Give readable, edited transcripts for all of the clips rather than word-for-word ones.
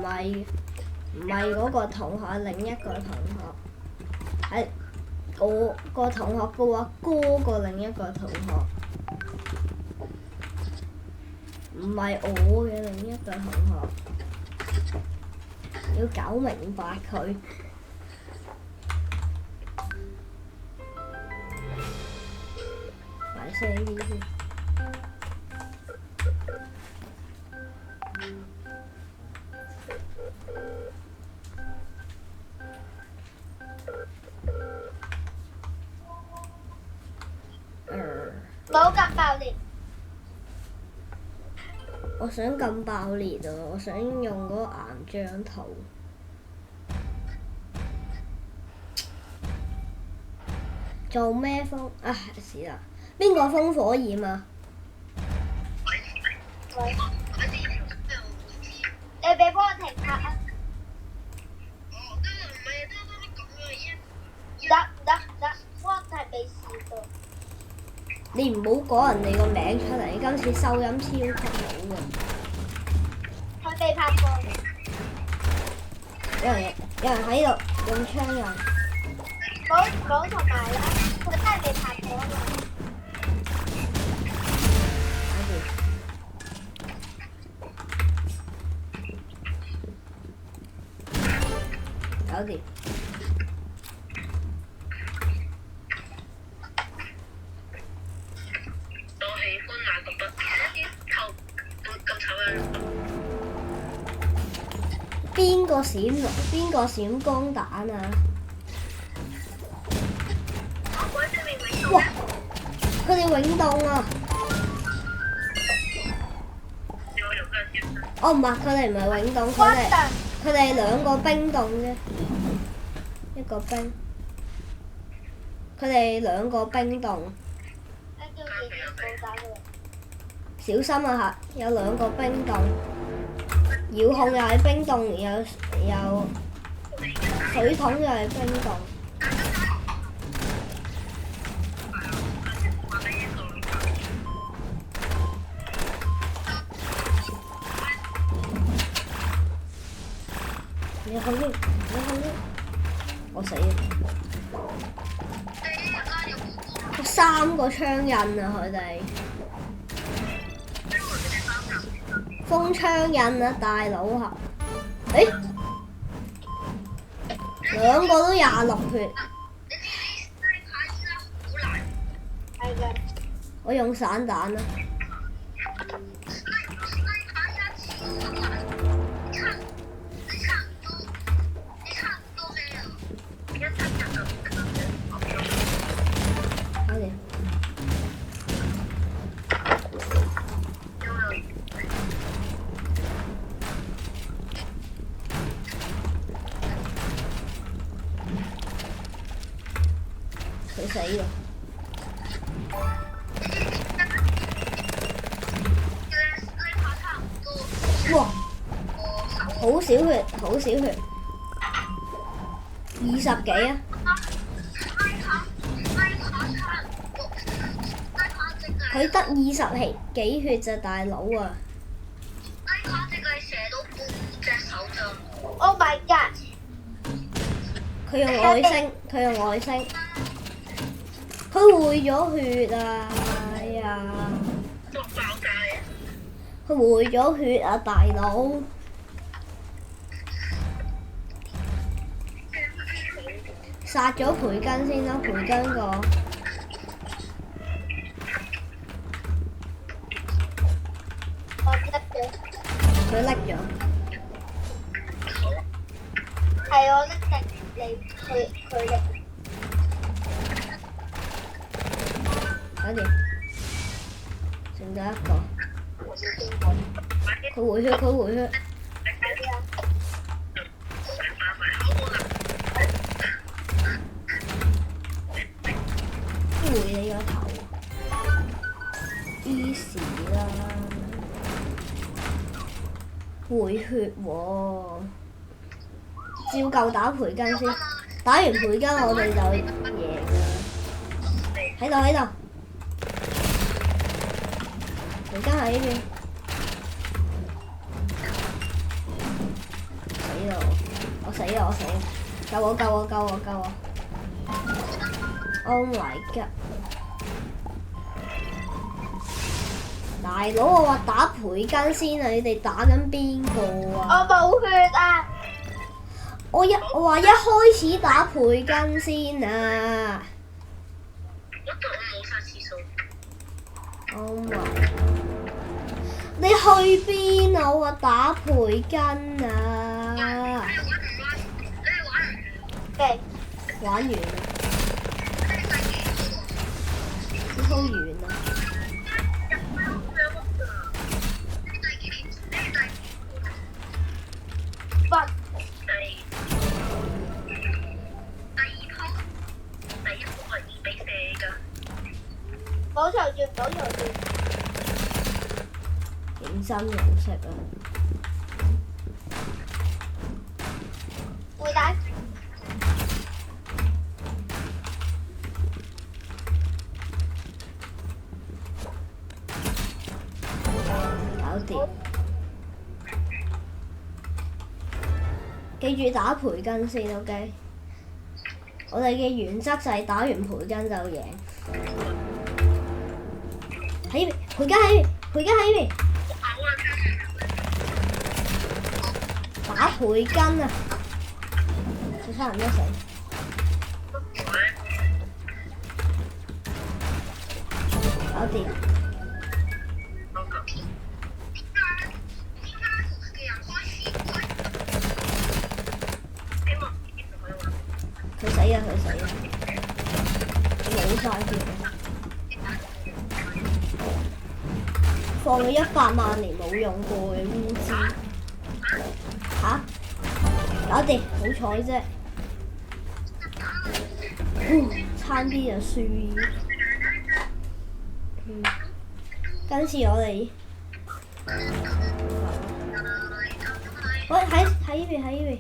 係唔係嗰個同學，另一個同學係我個同學嘅話，哥個另一個同學，唔係我嘅另一個同學，要搞明白佢。大聲啲先。冇咁爆裂。我想咁爆裂啊！我想用嗰個硬張圖。做咩風啊？是啦，邊個風火焰啊？喂，你俾幫我停拍啊！得，我係被試到。你唔好講人哋個名出嚟，今次收音超級好喎。佢被拍過。有人喺度用槍人。冇同埋啦，佢真係被拍過啊嘛。搞掂。邊個閃光彈啊？哇！佢哋永動啊！哦，唔係，佢哋唔係永動，佢哋兩個冰凍啫，一個冰。佢哋兩個冰凍。小心啊嚇！有兩個冰凍。遙控又係冰凍，有水桶又係冰凍。你好啲，我死啦！3個槍印啊，佢哋。風槍印啊，大佬嚇！兩個都26血。係嘅。我用散彈啦。佢死喎！哇！好少血，20幾啊！佢得20幾血咋，大佬啊！Oh my god！ 佢用外星。佢回咗血啊！哎呀！佢回咗血啊，大佬！殺咗培根先啦，培根個。我拎咗。佢拎咗。係我拎定佢拎。搞掂，剩咗一個。佢回血。回你個頭 ，easy 啦。回血喎，照舊打培根先，打完培根我哋就贏啦。喺度。培根喺呢邊。咯！我死啦！我死啦！救我！救我！救我！救我 ！Oh my god！ 大佬，我話打培根先啊！你哋打緊邊個啊？我冇血啊！我話一開始打培根先啊！我冇晒次數。Oh my！ 你去邊啊？我話打培根啊！玩完啦，好遠啊！保長住，保長住。認真認識啊！回帶。搞掂。記住打培根先 ，OK？ 我哋嘅原則就係打完培根就贏。喺呢邊，培根喺呢邊，培根喺呢邊。打培根啊！其他人都死。搞掂。佢死啊！佢死啊！冇晒血。放咗100萬年冇用過嘅烏茲。嚇！搞掂，好彩啫。差啲就輸。今次我哋，喂喺呢邊喺呢邊，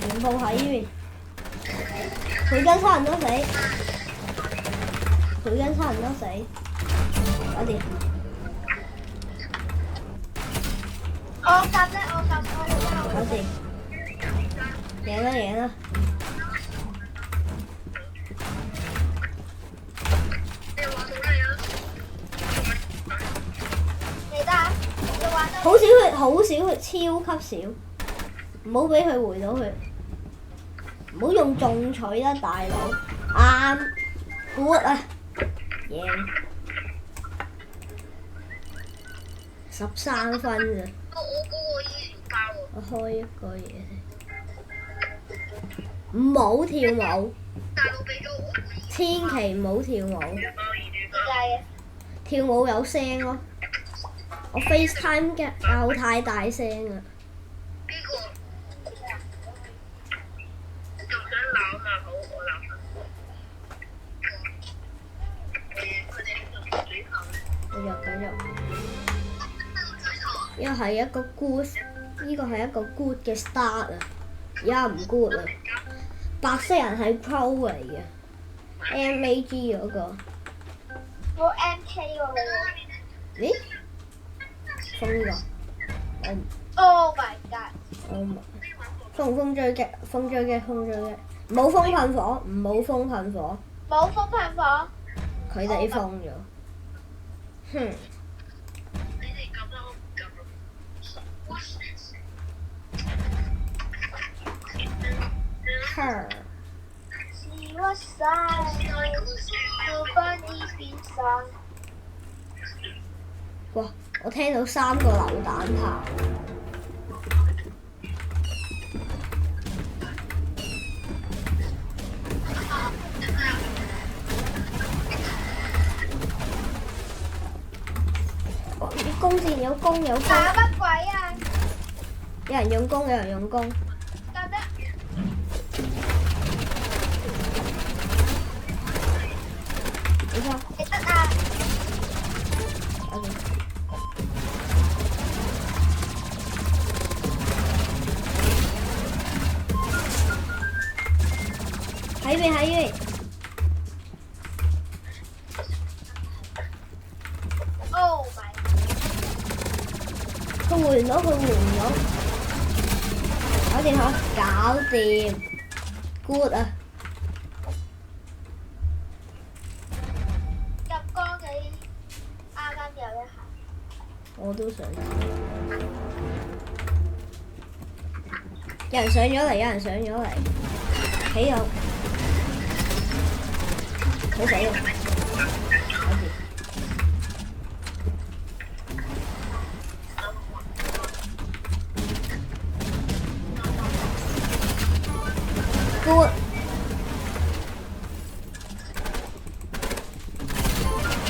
全部喺呢邊。培根差人都死，培根差人都死，搞掂。我撳咧，我撳我。搞掂。贏啦贏啦！你得啊？你玩得？好少血，好少血，超級少。唔好俾佢回到血，唔好用重錘啦，大佬。啱，good啊，贏13分咋。我開一個嘢先。唔好跳舞，千祈唔好跳舞。點解嘅？跳舞有聲咯，我 FaceTime 嘅教太大聲啊！繼續。呢個係一個 good， 呢個係一個 good 嘅 start 啊！而家唔 good 啦，白色人係 pro 嚟嘅 ，MAG 嗰個。冇 MK 喎。咦？封呢個？Oh my god！ Oh my！ 封唔封追擊？封追擊，封追擊！唔好封噴火，唔好封噴火。冇封噴火。佢哋封咗。哼！是我晒，要幫你變身。哇！我聽到3個榴彈炮。弓箭有弓有弓。打乜鬼啊？有人用弓，有人用弓。得得。你睇。你得啊？OK。喺邊喺邊。Oh my！ 佢會換咗，佢換咗，搞掂佢，搞掂 ，good 啊！入光你啱啱有一下。我都想知。有人上咗嚟，有人上咗嚟，起有，好死啊！搞掂。good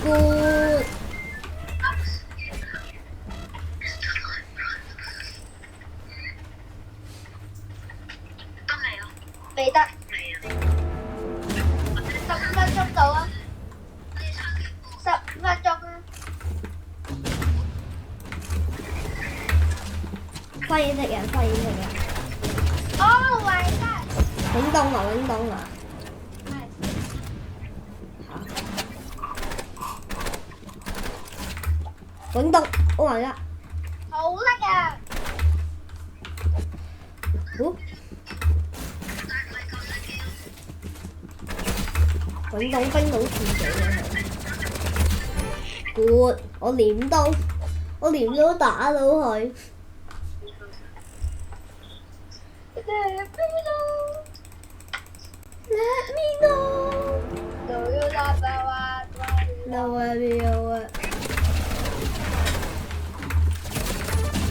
good 未得，15分鐘到啊，15分鐘啊，發現敵人，發現敵人，哦my god，永動啊，永動啊！嚇！永動，oh my god！好叻啊！永動冰島自己啊佢，good！我連刀打到佢。Let me know. Do you love what? No idea.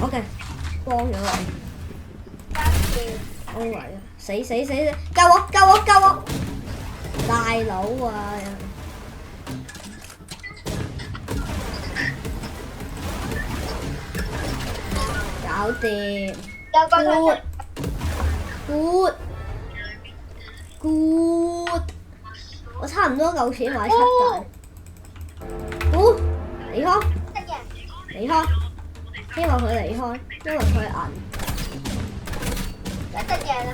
OK， 光咗我。Oh my god！死！救我！大佬啊！搞掂。good，我差唔多夠錢買七蛋。離開，希望佢離開，因為佢銀。一隻贏啦！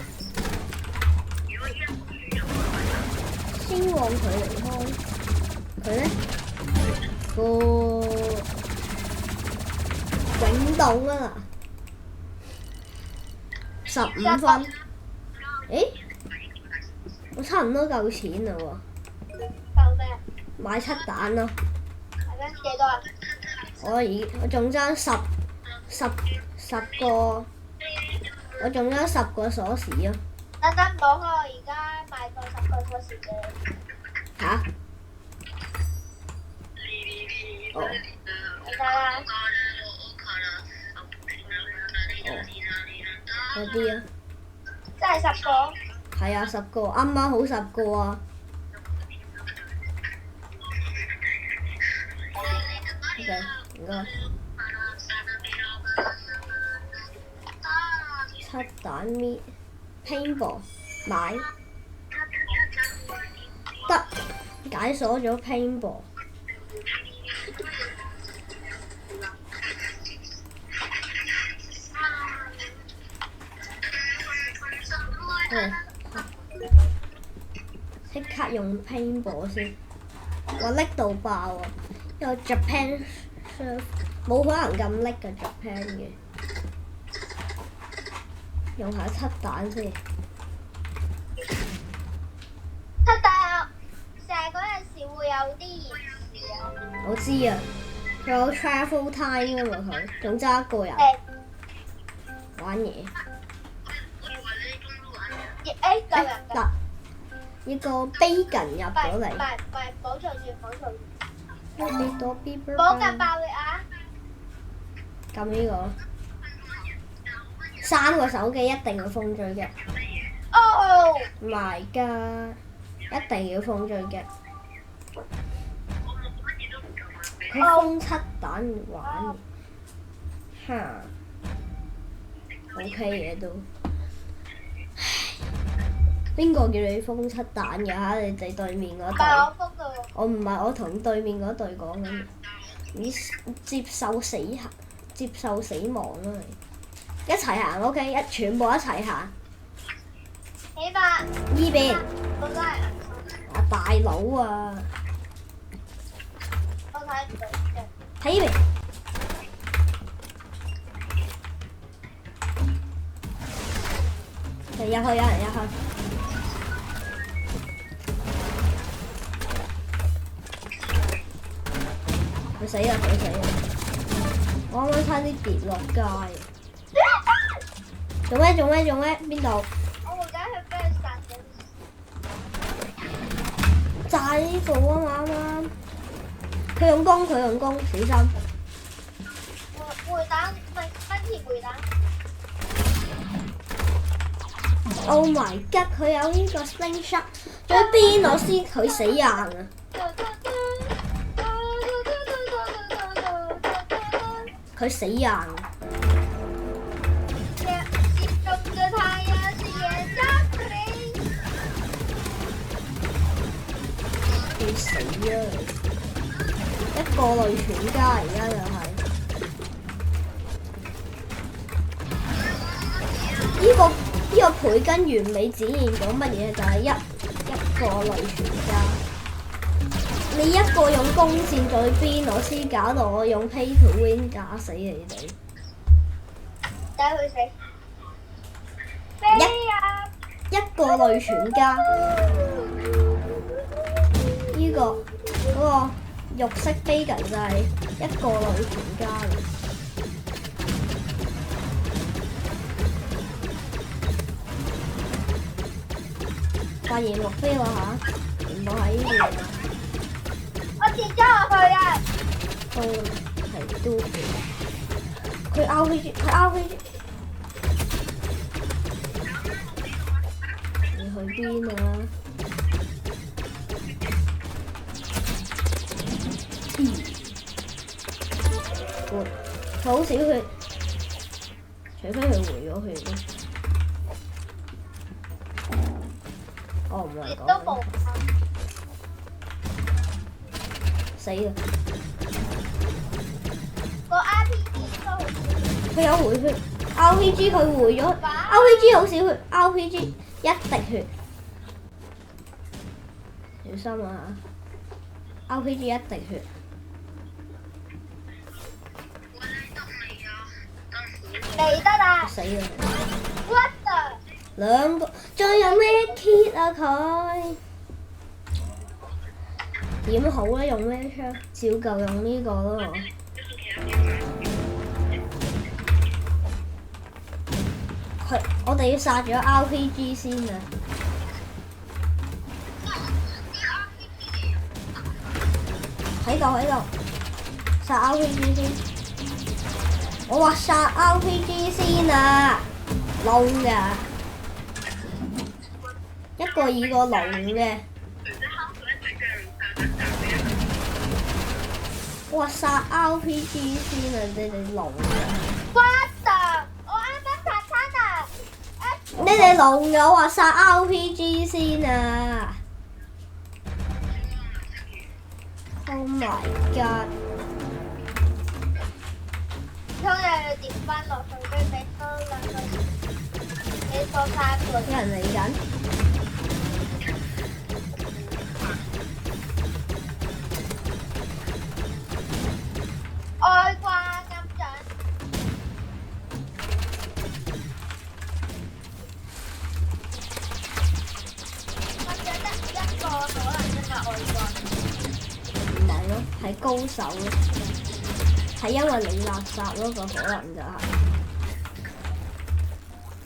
希望佢離開，佢咧個永動啊！15分，誒，我差唔多夠錢啦喎，夠咩？買七蛋咯。係咩？幾多啊？我仲爭十個，我仲爭10個鎖匙啊！等等唔好開，我而家買個10個鎖匙俾你。嚇？哦。你睇下。嗰啲啊。真係10個。係啊，10個，啱啱好10個啊！唔該。七蛋搣 paintball 買得解鎖咗 paintball。即刻用 paintball 先，我拎到爆啊！因為 Japan serve 冇可能咁拎嘅 Japan 嘅。用下七蛋先。七蛋射嗰陣時會有啲延時啊！我知啊，佢有 travel time 㗎嘛佢，仲揸一個人玩嘢。夠人㗎。呢個 bacon 入咗嚟。唔係，保存住。冇咁爆裂啊！撳呢個。3個手機一定要封最嘅。哦 My God！一定要封最嘅。佢封七蛋玩嚇 ，OK 嘅都。邊個叫你封七蛋㗎嚇？你哋對面嗰隊。我封到。我唔係，我同對面嗰隊講緊，你接受死亡啦你！一齊行 OK， 全部一齊行。起碼。依邊。我都係。啊大佬啊！我睇唔到嘅。睇依邊。入去有人入去。佢死啦！佢死啦！我啱啱差啲跌落街。做咩？做咩？做咩？邊度？我而家去俾佢殺咗。炸呢個啊嘛啱啱。佢用弓，佢用弓，小心！回彈唔係分鐵回彈。Oh my god！佢有呢個 slingshot，最邊我先佢死硬啊！佢死硬啊！佢死啊！一個類全家而家就係呢個培根完美展現咗乜嘢？就係一個類全家。你一個用弓箭對邊我先搞到我用 pay to win 打死你哋。等佢死。一個類全家。呢個嗰個肉色 vegan 就係一個類全家嚟。發現目標啦嚇，全部喺呢邊。我跌咗落去啊！都係都佢 RPG，佢 RPG。你去邊啊？佢好少血，除非佢回咗血咯。我唔係亦都講冇。死啦！個 RPG 都好少。佢有回血 ，RPG 佢回咗 ，RPG 好少血 ，RPG 一滴血，小心啊 ！RPG 一滴血。嚟得啦！死啦！ What the？兩個，仲有咩 kit 啊佢？點好咧？用咩槍？照舊用呢個咯。我哋要殺咗 RPG 先啊！喺度，殺 RPG 先。我話殺 RPG 先啊！龍㗎，一個二個龍嘅。我話殺 RPG 先啊！你哋龍㗎。What the？我啱啱拆餐啊！你哋龍嘅，我話殺 RPG 先啊 ！Oh my god！ 衝入去跌翻落去，跟住俾多兩個，俾個卡佢。有人嚟緊。外掛金獎。金獎得一個可能啫嘛，外掛。唔係咯，係高手咯，係因為你垃圾嗰個可能就係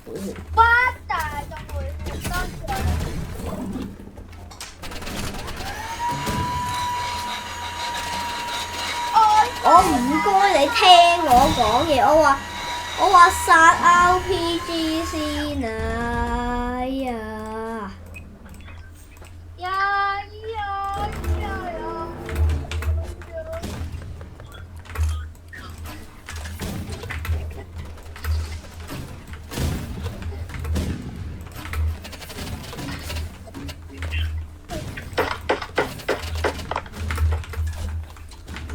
回血。What the？仲回血多謝。我唔該你聽我講嘢，我話殺 RPG 先啊！哎呀，呀！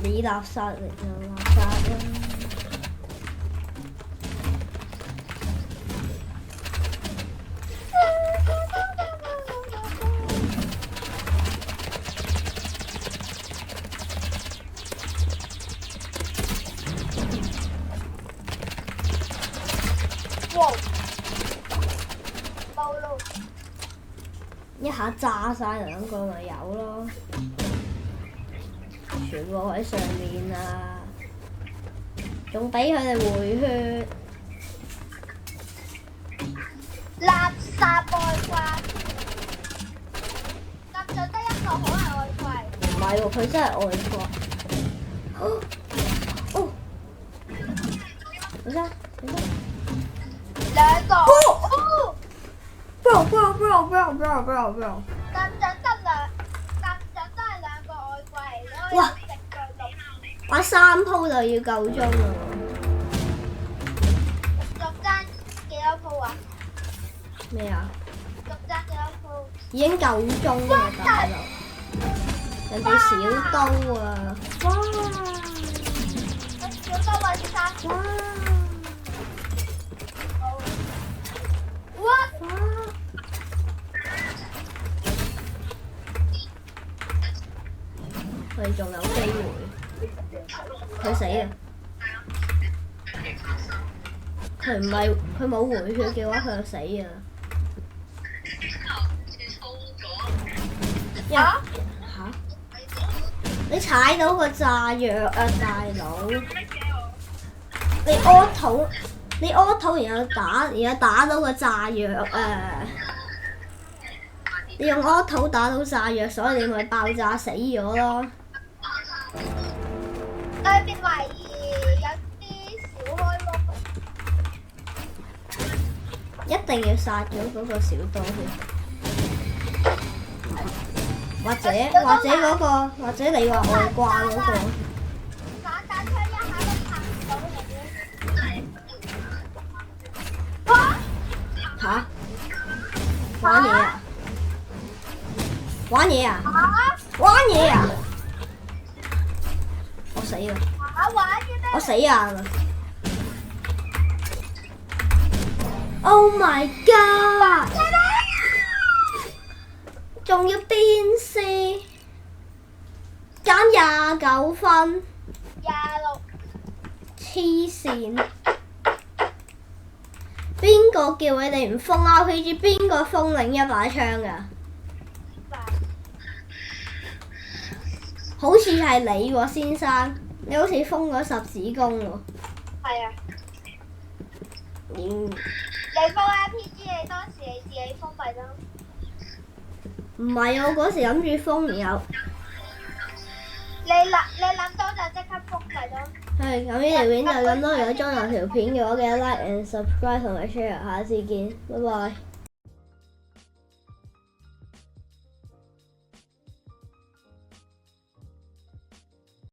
你垃圾嚟就垃圾啦！哇！冇下炸晒兩個咪有咯，全部喺上面啊，仲俾佢哋回血。垃圾外掛，咁就得一個可能外掛。唔係喎，佢真係外掛。哦，等陣，兩個。哦 bro，咁就都係兩個外掛嚟咯。哇有食腳肉，玩3鋪就要夠鐘啦。仲爭幾多鋪啊？咩啊？仲爭幾多鋪？已經夠鐘啦，大佬。人哋小刀啊！哇！小多位生。哇！哇！佢仲有機會，佢死啊！佢唔係佢冇回血嘅話，佢就死啊！嚇！你踩到個炸藥啊，大佬！你屙肚，然後打到個炸藥啊！你用屙肚打到炸藥，所以你咪爆炸死咗咯。對面懷疑有啲小開窿。一定要殺咗嗰個小刀先，或者你話外掛嗰個。打槍一下都拍唔到你。哇！嚇！玩嘢啊！玩嘢啊！玩嘢啊！我死啦！玩嘅咩？我死啊！Oh my god！仲要鞭屍，減29分， 26。黐線！邊個叫你哋唔封 RPG？邊個封另一把槍㗎？好似係你喎，先生，你好似封咗十指公喎。係啊。嗯，你封 RPG，你當時你自己封咪得咯。唔係啊，我嗰時諗住封，然後你諗到就即刻封咪得咯。係咁呢條片就咁多。如果中意條片嘅話，記得 like and subscribe 同埋 share。下次見，拜拜。